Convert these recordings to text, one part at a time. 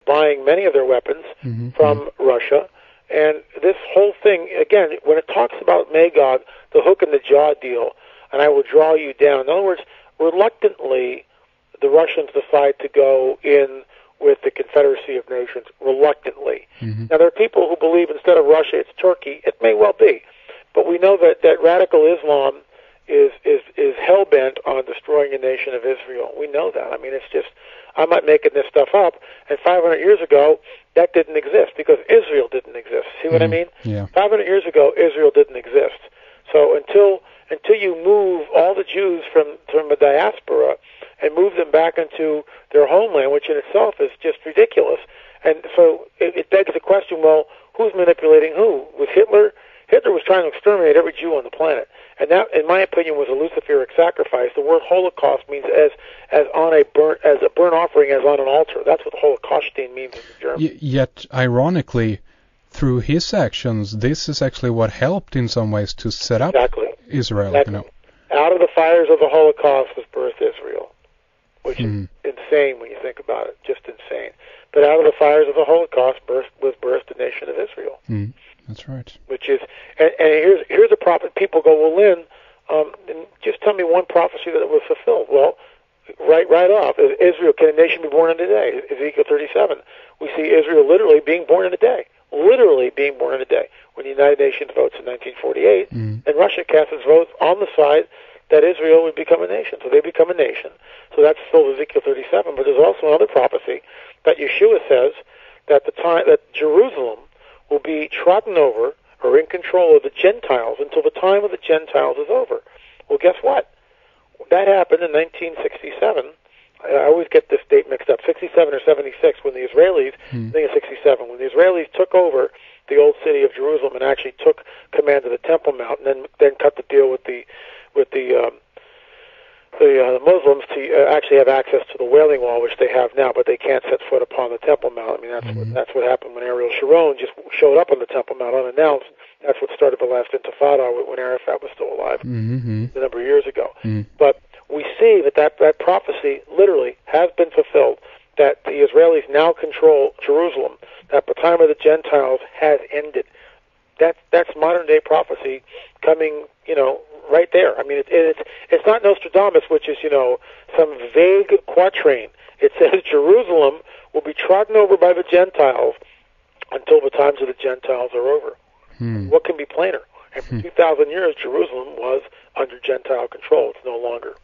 buying many of their weapons from Russia. And this whole thing, again, when it talks about Magog, the hook and the jaw deal, and I will draw you down. In other words, reluctantly, the Russians decide to go in with the Confederacy of Nations, reluctantly. Now, there are people who believe instead of Russia, it's Turkey. It may well be. But we know that radical Islam is hell-bent on destroying the nation of Israel. We know that. I mean, it's just, I'm not making this stuff up. And 500 years ago, that didn't exist because Israel didn't exist. See what I mean? Yeah. 500 years ago, Israel didn't exist. So until you move all the Jews from the diaspora and move them back into their homeland, which in itself is just ridiculous. And so it begs the question, well, who's manipulating who? With Hitler? Hitler was trying to exterminate every Jew on the planet. And that, in my opinion, was a Luciferic sacrifice. The word Holocaust means as a burnt offering, as on an altar. That's what Holocaustin means in German. Yet, ironically, through his actions, this is actually what helped in some ways to set up Israel. Out of the fires of the Holocaust was birthed Israel, which is insane when you think about it, just insane. But out of the fires of the Holocaust was birthed the nation of Israel. That's right. Which is, and here's a prophet. People go, well, Lynn, just tell me one prophecy that was fulfilled. Well, right off, Israel, can a nation be born in a day? Ezekiel 37. We see Israel literally being born in a day. Literally being born in a day. When the United Nations votes in 1948, and Russia casts its vote on the side that Israel would become a nation. So they become a nation. So that's still Ezekiel 37. But there's also another prophecy that Yeshua says that Jerusalem will be trodden over or in control of the Gentiles until the time of the Gentiles is over. Well, guess what? That happened in 1967. I always get this date mixed up, 67 or 76, when the Israelis, I think it's 67, when the Israelis took over the old city of Jerusalem and actually took command of the Temple Mount, and then cut the deal with the Muslims to actually have access to the Wailing Wall, which they have now, but they can't set foot upon the Temple Mount. I mean, that's what happened when Ariel Sharon just showed up on the Temple Mount unannounced. That's what started the last Intifada when Arafat was still alive a number of years ago. But we see that prophecy literally has been fulfilled, that the Israelis now control Jerusalem, that the time of the Gentiles has ended. That's modern-day prophecy coming, right there. I mean, it's not Nostradamus, which is, some vague quatrain. It says Jerusalem will be trodden over by the Gentiles until the times of the Gentiles are over. What can be plainer? And for 2,000 years, Jerusalem was under Gentile control. It's no longer.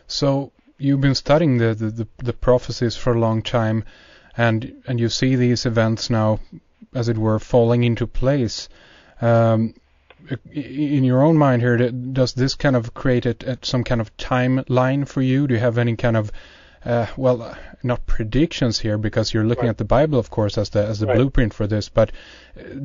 So you've been studying the prophecies for a long time, and you see these events now, as it were, falling into place. In your own mind here, does this kind of create some kind of timeline for you? Do you have any kind of, not predictions here, because you're looking at the Bible, of course, as the blueprint for this, but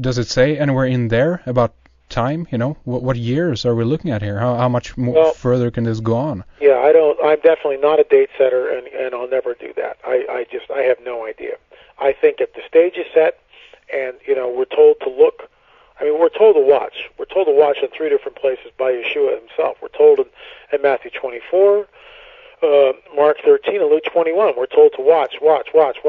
does it say anywhere in there about time? What years are we looking at here? How much more further can this go on? Yeah, I'm definitely not a date setter, and I'll never do that. I have no idea. I think if the stage is set, and we're told to look. I mean, we're told to watch. We're told to watch in three different places by Yeshua himself. We're told in Matthew 24, Mark 13, and Luke 21. We're told to watch. Watch what?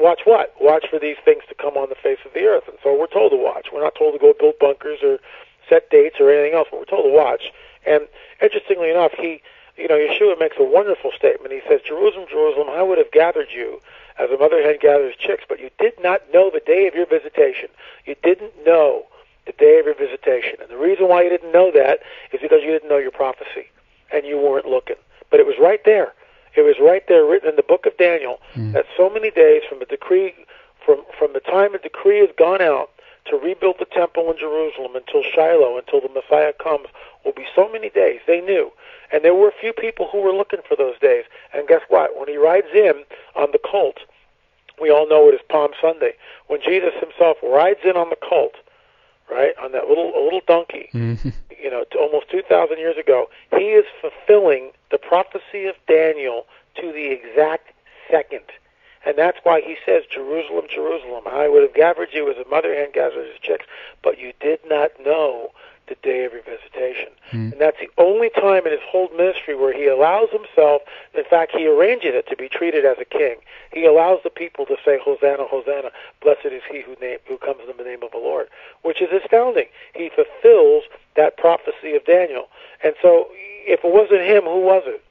Watch for these things to come on the face of the earth. And so we're told to watch. We're not told to go build bunkers or set dates or anything else, but we're told to watch. And interestingly enough, Yeshua makes a wonderful statement. He says, Jerusalem, Jerusalem, I would have gathered you as a mother hen gathers chicks, but you did not know the day of your visitation. You didn't know the day of your visitation. And the reason why you didn't know that is because you didn't know your prophecy, and you weren't looking. But it was right there. It was right there written in the book of Daniel that so many days from the decree, from the time a decree has gone out to rebuild the temple in Jerusalem until Shiloh, until the Messiah comes, will be so many days. They knew. And there were a few people who were looking for those days. And guess what? When he rides in on the colt, we all know it is Palm Sunday. When Jesus himself rides in on the colt, right, on that little donkey, almost 2,000 years ago, he is fulfilling the prophecy of Daniel to the exact second. And that's why he says, Jerusalem, Jerusalem, I would have gathered you as a mother hen gathers her chicks, but you did not know the day of your visitation. And that's the only time in his whole ministry where he allows himself, in fact, he arranges it to be treated as a king. He allows the people to say, Hosanna, Hosanna, blessed is he who comes in the name of the Lord, which is astounding. He fulfills that prophecy of Daniel. And so if it wasn't him, who was it?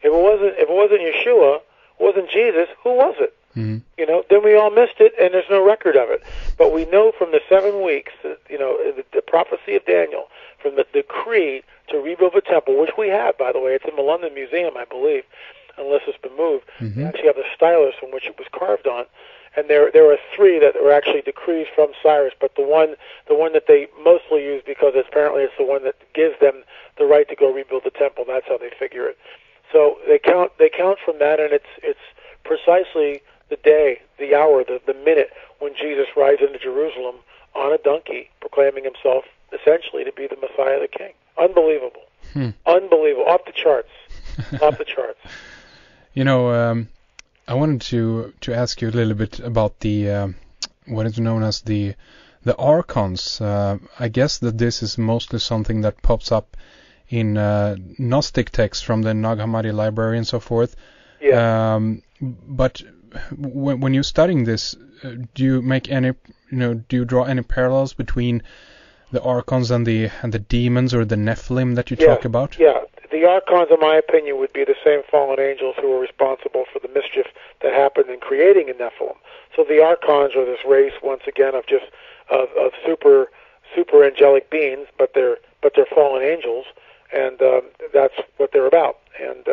If it wasn't Yeshua, wasn't Jesus, who was it? You know, then we all missed it, and there's no record of it. But we know from the 7 weeks, you know, the prophecy of Daniel, from the decree to rebuild the temple, which we have, by the way. It's in the London Museum, I believe, unless it's been moved. We actually have the stylus from which it was carved on. And there are 3 that were actually decrees from Cyrus, but the one that they mostly use, because apparently it's the one that gives them the right to go rebuild the temple. That's how they figure it. So they count from that, and it's precisely the day, the hour, the minute when Jesus rides into Jerusalem on a donkey, proclaiming himself essentially to be the Messiah, the King. Unbelievable. Unbelievable. Off the charts. Off the charts. You know, I wanted to ask you a little bit about the what is known as the archons. I guess that this is mostly something that pops up in Gnostic texts from the Nag Hammadi library and so forth. Yeah. But when you're studying this, do you make any, do you draw any parallels between the archons and the demons or the Nephilim that you talk about? Yeah. The archons, in my opinion, would be the same fallen angels who were responsible for the mischief that happened in creating a Nephilim. So the archons are this race, once again, of just of super angelic beings, but they're fallen angels, and that's what they're about. And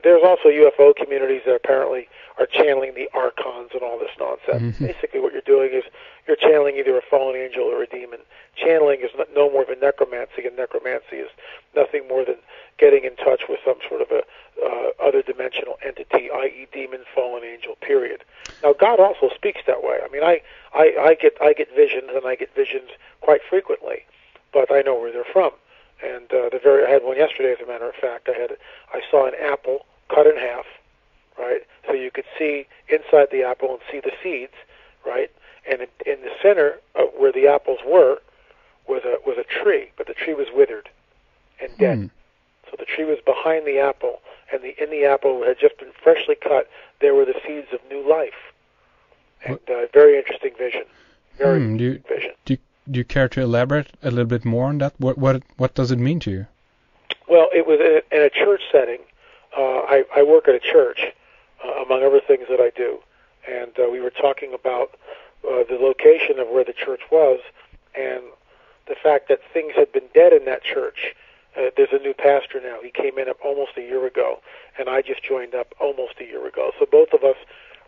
there's also UFO communities that apparently are channeling the archons and all this nonsense. Basically what you're doing is you're channeling either a fallen angel or a demon. Channeling is no more than necromancy, and necromancy is nothing more than getting in touch with some sort of a other dimensional entity, i.e. demon, fallen angel, period. Now God also speaks that way. I mean, I get visions, and I get visions quite frequently, but I know where they're from. And I had one yesterday, as a matter of fact. I saw an apple cut in half, right? So you could see inside the apple and see the seeds, right? And in the center of where the apples were was a tree, but the tree was withered and dead. So the tree was behind the apple, and in the apple had just been freshly cut. There were the seeds of new life, and very interesting vision. Very interesting vision. Do you care to elaborate a little bit more on that? What does it mean to you? Well, it was in a church setting. I work at a church, among other things that I do, and we were talking about the location of where the church was, and the fact that things had been dead in that church. There's a new pastor now. He came in almost a year ago, and I just joined up almost a year ago. So both of us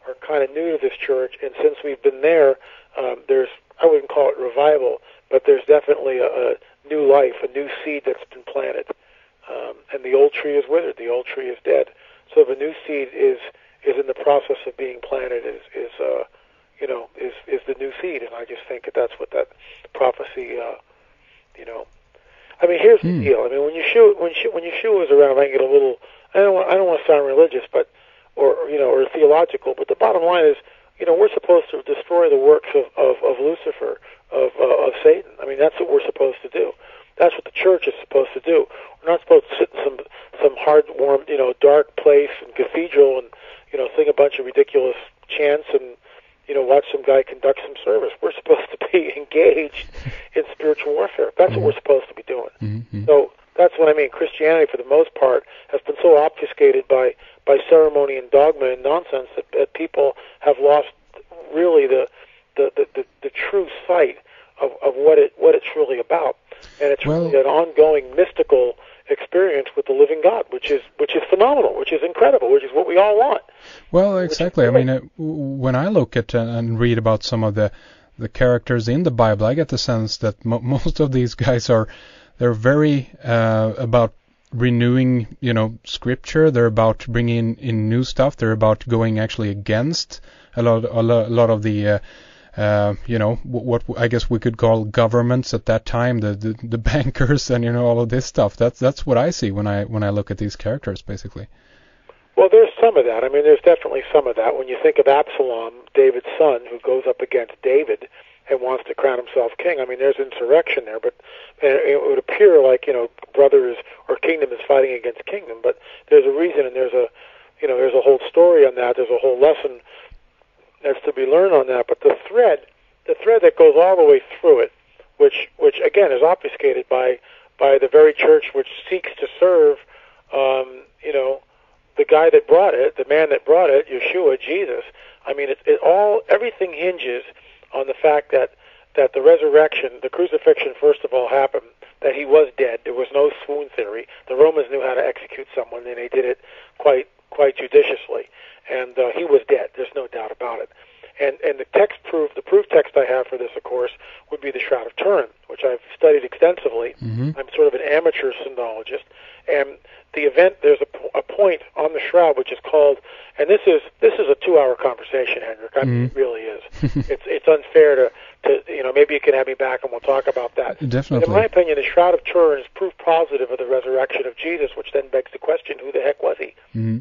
are kind of new to this church, and since we've been there, I wouldn't call it revival, but there's definitely a new life, a new seed that's been planted. And the old tree is withered, the old tree is dead. So the new seed is in the process of being planted, is the new seed. And I just think that's what that prophecy, I mean, here's the deal. I mean, when Yeshua was around, I get a little, I don't want to sound religious, but or theological, but the bottom line is, we're supposed to destroy the works of Lucifer, of Satan. I mean, that's what we're supposed to do. That's what the church is supposed to do. We're not supposed to sit in some hard, warm, dark place and cathedral and, sing a bunch of ridiculous chants and, watch some guy conduct some service. We're supposed to be engaged in spiritual warfare. That's what we're supposed to be doing. So that's what I mean. Christianity, for the most part, has been so obfuscated by ceremony and dogma and nonsense that people have lost really the true sight of what it's really about. And it's really an ongoing mystical experience with the living God, which is phenomenal, which is incredible, which is what we all want. Well, exactly. I mean, when I look at and read about some of the characters in the Bible, I get the sense that most of these guys they're very about renewing, scripture. They're about bringing in new stuff. They're about going actually against a lot of the what I guess we could call governments at that time, the bankers and all of this stuff. That's what I see when I look at these characters, basically. Well, there's some of that. I mean, there's definitely some of that. When you think of Absalom, David's son, who goes up against David, and wants to crown himself king. I mean, there's insurrection there, but it would appear like, brothers or kingdom is fighting against kingdom, but there's a reason, and there's a whole story on that. There's a whole lesson that's to be learned on that. But the thread that goes all the way through it, which again is obfuscated by the very church which seeks to serve, the guy that brought it, the man that brought it, Yeshua, Jesus. I mean, everything hinges on the fact that the resurrection, the crucifixion, first of all, happened, that he was dead. There was no swoon theory. The Romans knew how to execute someone, and they did it quite judiciously. And he was dead. There's no doubt about it. And the proof text I have for this, of course, would be the Shroud of Turin, which I've studied extensively. Mm-hmm. I'm sort of an amateur syndologist, and the event, there's a point on the shroud which is called, and this is a 2-hour conversation, Hendrik. I mean, It really is. It's unfair to maybe you can have me back and we'll talk about that. Definitely. But in my opinion, the Shroud of Turin is proof positive of the resurrection of Jesus, which then begs the question, who the heck was he? Mm-hmm.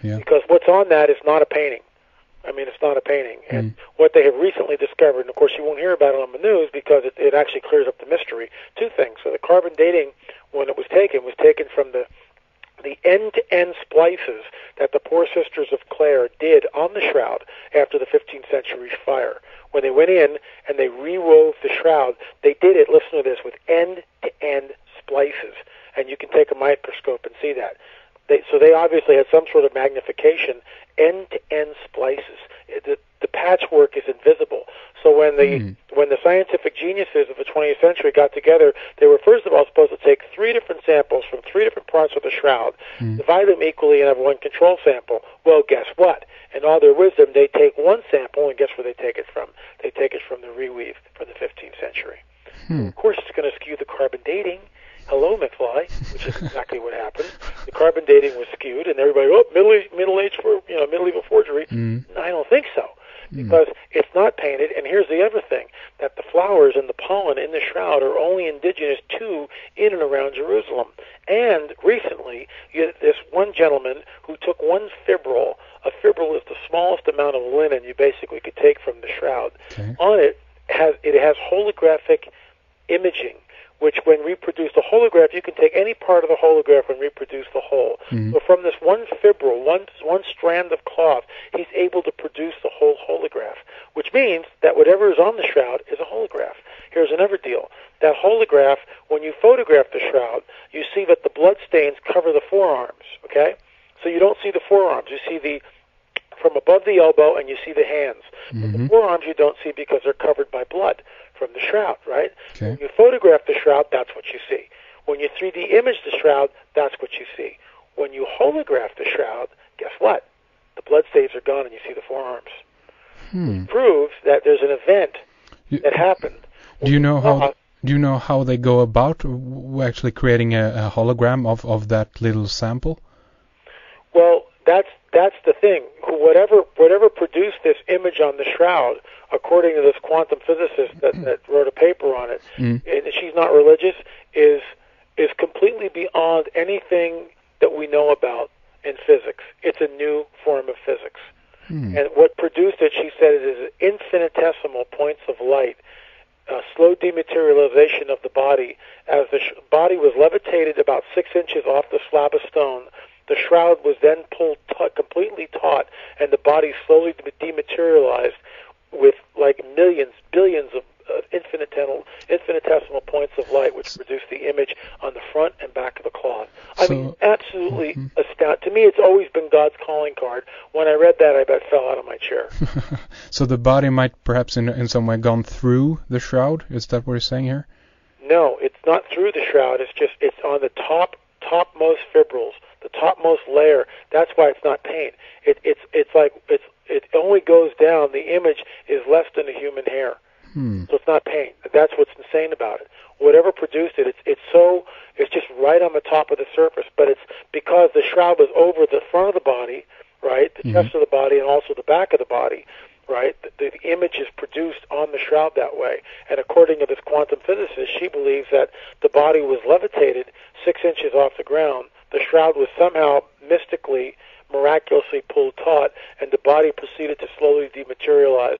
Yeah. Because what's on that is not a painting. I mean, it's not a painting. And what they have recently discovered, and of course you won't hear about it on the news because it actually clears up the mystery. 2 things. So the carbon dating, when it was taken from the end-to-end splices that the poor sisters of Clare did on the shroud after the 15th century fire. When they went in and they re-wove the shroud, they did it, listen to this, with end-to-end splices. And you can take a microscope and see that. So they obviously had some sort of magnification, end-to-end splices. The patchwork is invisible. So when the scientific geniuses of the 20th century got together, they were first of all supposed to take 3 different samples from 3 different parts of the shroud, divide them equally, and have 1 control sample. Well, guess what? In all their wisdom, they take 1 sample, and guess where they take it from? They take it from the reweave from the 15th century. Of course, it's going to skew the carbon dating. Hello, McFly, which is exactly what happened. The carbon dating was skewed, and everybody, medieval forgery. I don't think so, because it's not painted. And here's the other thing: that the flowers and the pollen in the shroud are only indigenous to in and around Jerusalem. And recently, this one gentleman who took 1 fibril. A fibril is the smallest amount of linen you basically could take from the shroud. Okay. On it has holographic imaging, which when reproduced, the holograph, you can take any part of the holograph and reproduce the whole. So from this 1 fibril, one strand of cloth, he's able to produce the whole holograph, which means that whatever is on the shroud is a holograph. Here's another deal. That holograph, when you photograph the shroud, you see that the blood stains cover the forearms, okay? So you don't see the forearms. You see from above the elbow, and you see the hands. But the forearms you don't see because they're covered by blood from the shroud, right? Okay. When you photograph the shroud, that's what you see. When you 3D image the shroud, that's what you see. When you holograph the shroud, guess what? The blood stains are gone and you see the forearms. It proves that there's an event that happened. Do you know how they go about actually creating a hologram of that little sample? Well, that's the thing. Whatever produced this image on the shroud, according to this quantum physicist that wrote a paper on it, and she's not religious, is completely beyond anything that we know about in physics. It's a new form of physics. And what produced it, she said, is infinitesimal points of light, slow dematerialization of the body. As the body was levitated about 6 inches off the slab of stone, the shroud was then pulled completely taut, and the body slowly dematerialized with like billions of infinitesimal points of light, which produced the image on the front and back of the cloth. I mean, absolutely astounding. To me, it's always been God's calling card. When I read that, I about fell out of my chair. So the body might perhaps in some way gone through the shroud? Is that what you're saying here? No, it's not through the shroud. It's on the topmost fibrils, the topmost layer. That's why it's not paint. It only goes down. The image is less than a human hair. So it's not paint. That's what's insane about it. Whatever produced it, it's just right on the top of the surface. But it's because the shroud was over the front of the body, right, the chest of the body, and also the back of the body, right. The image is produced on the shroud that way. And according to this quantum physicist, she believes that the body was levitated 6 inches off the ground. The shroud was somehow miraculously pulled taut, and the body proceeded to slowly dematerialize